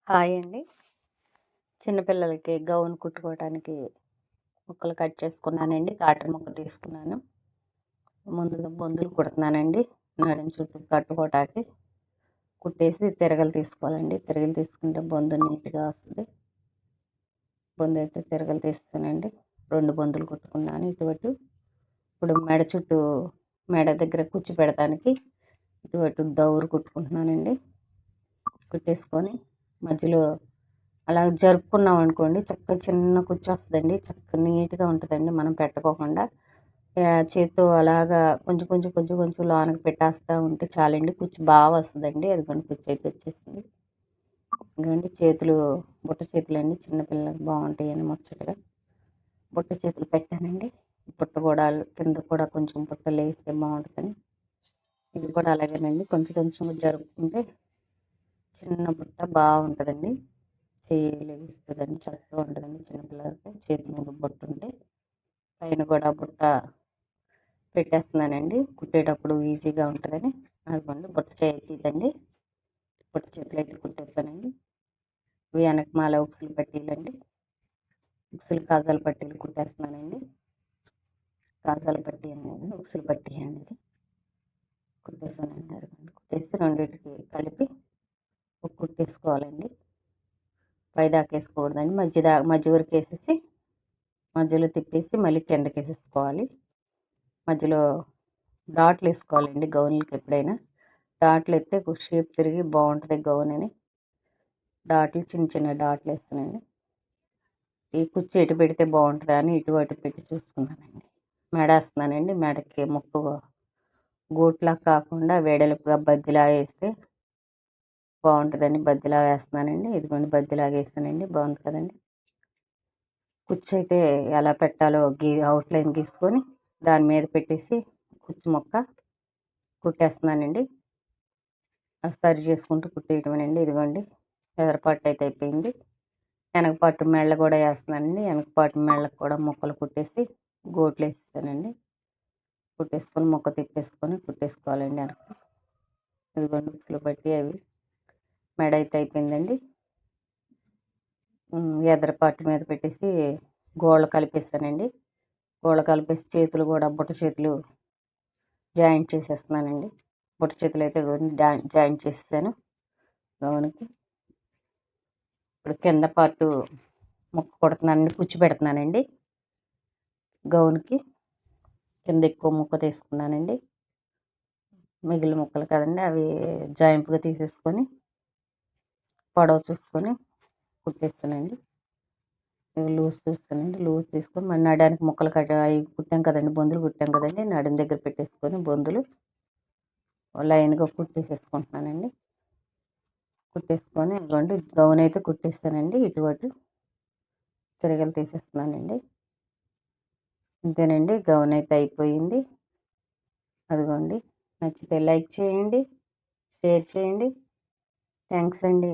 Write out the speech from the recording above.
Hi అండి. చిన్నపిల్లలకి gown కుట్టుకోవటానికి ముక్కలు కట్ చేసుకున్నానండి. కాటన్ ముక్క తీసుకున్నాను. ముందుగా బొందులు కుడుతున్నానండి. నడుం చుట్టూ కట్టుకోవటానికి కుట్టేసి తిరగలు తీసుకోవాలండి. తిరగలు తీసుకుంటే బొందు నీట్గా వస్తుంది. బొందు అయితే తిరగలు తీస్తానండి. 2 బొందులు కుట్టుకున్నాను ఇటువటు. ఇప్పుడు మెడ దగ్గర కుచ్చు పెడతానికి ఇటువటు దౌరు కుట్టుకుంటున్నానండి. కుట్టేసుకొని మధ్యలో అలా జరుపుకున్నాం అనుకోండి, చక్కగా చిన్న కుచ్చు వస్తుందండి. చక్కగా నీట్గా ఉంటుందండి. మనం పెట్టుకోకుండా చేత్తో అలాగా కొంచెం కొంచెం కొంచెం కొంచెం లోనకి పెట్టేస్తూ ఉంటే చాలండి. కుచ్చు బాగా వస్తుందండి. అదిగోండి కుచ్చు అయితే వచ్చేసింది. ఇదిగోండి చేతులు బుట్ట చేతులు అండి. చిన్నపిల్లలకి బాగుంటాయని ముచ్చటగా బుట్ట చేతులు పెట్టానండి. బుట్ట కూడా కింద కూడా కొంచెం బుట్టలు వేస్తే బాగుంటుందని ఇది కూడా అలాగేనండి. కొంచెం కొంచెం జరుపుకుంటే చిన్న బుట్ట బాగుంటుందండి. చేయలేగిస్తుందండి. చక్కగా ఉంటుందండి చిన్నపిల్లలకి. చేతి మీద బుట్ట ఉంటే పైన కూడా బుట్ట పెట్టేస్తున్నానండి. కుట్టేటప్పుడు ఈజీగా ఉంటుందని. అదిగోండి బుట్ట చేతిదండి. బుట్ట చేతులు అయితే కుట్టేస్తానండి. ఇవి వెనకమాల ఉక్సులు పట్టీలండి. ఉక్సులు కాజాల పట్టీలు కుట్టేస్తున్నానండి. కాజాల పట్టీ అనేది ఉక్సులు పట్టీ అనేది కుట్టేస్తానండి. అదిగోండి కుట్టేసి రెండింటికి కలిపి ఒక కుట్టేసుకోవాలండి. పైదాకా వేసుకోకూడదండి. మధ్య వరకు వేసేసి మధ్యలో తిప్పేసి మళ్ళీ కిందకి వేసేసుకోవాలి. మధ్యలో డాట్లు వేసుకోవాలండి గౌన్లకి. ఎప్పుడైనా డాట్లు వేస్తే షేప్ తిరిగి బాగుంటుంది గౌన్ అని డాట్లు చిన్న చిన్న డాట్లు వేస్తానండి. ఈ కుర్చీ ఎటు పెడితే బాగుంటుందా అని ఇటు అటు పెట్టి చూసుకున్నానండి. మెడ వేస్తున్నానండి. మెడకి ముక్కు గోట్లా కాకుండా వెడల్పుగా బద్దిలా వేస్తే బాగుంటుందండి. బద్దిలా వేస్తున్నానండి. ఇదిగోండి బద్దిలాగా వేస్తానండి. బాగుంది కదండి. కుచ్చు అయితే ఎలా పెట్టాలో అవుట్లైన్ గీసుకొని దాని మీద పెట్టేసి కుచ్చు మొక్క కుట్టేస్తున్నానండి. సరి చేసుకుంటూ కుట్టేయటమేనండి. ఇదిగోండి ఎదరపాటు అయితే అయిపోయింది. వెనకపాటు మెళ్ళ కూడా వేస్తున్నానండి. వెనకపాటు మెళ్ళకు కూడా ముక్కలు కుట్టేసి గోట్లు వేసేసానండి. కుట్టేసుకొని ముక్క తిప్పేసుకొని కుట్టేసుకోవాలండి వెనక. ఇదిగోండి ఉక్సులు పట్టి అవి మెడ అయితే అయిపోయిందండి. ఎదరపాటు మీద పెట్టేసి గోళ్ళ కలిపేసానండి. గోళ్ళ కలిపేసి చేతులు కూడా బుట్ట చేతులు జాయింట్ చేసేస్తున్నానండి. బుట్ట చేతులు అయితే జాయింట్ చేసేసాను గౌన్కి. ఇప్పుడు కింద పార్టు ముక్క కుడుతున్నానండి. కుచ్చు పెడుతున్నానండి గౌన్కి. కింద ఎక్కువ ముక్క తీసుకున్నానండి. మిగిలిన ముక్కలు కదండి అవి జాయింట్గా తీసేసుకొని పొడవు చూసుకొని కుట్టేస్తానండి. లూజ్ చూస్తానండి. లూజ్ తీసుకొని మన నడానికి ముక్కలు అవి కుట్టాం కదండి, బొందులు కుట్టాం కదండి, నడుం దగ్గర పెట్టేసుకొని బొందులు లైన్గా కుట్టేసేసుకుంటున్నానండి. కుట్టేసుకొని ఇదిగోండి గౌన్ అయితే కుట్టేస్తానండి. ఇటువటు తిరగలు తీసేస్తున్నానండి. అంతేనండి. గౌన్ అయితే అయిపోయింది. అదిగోండి నచ్చితే లైక్ చేయండి, షేర్ చేయండి. థ్యాంక్స్ అండి.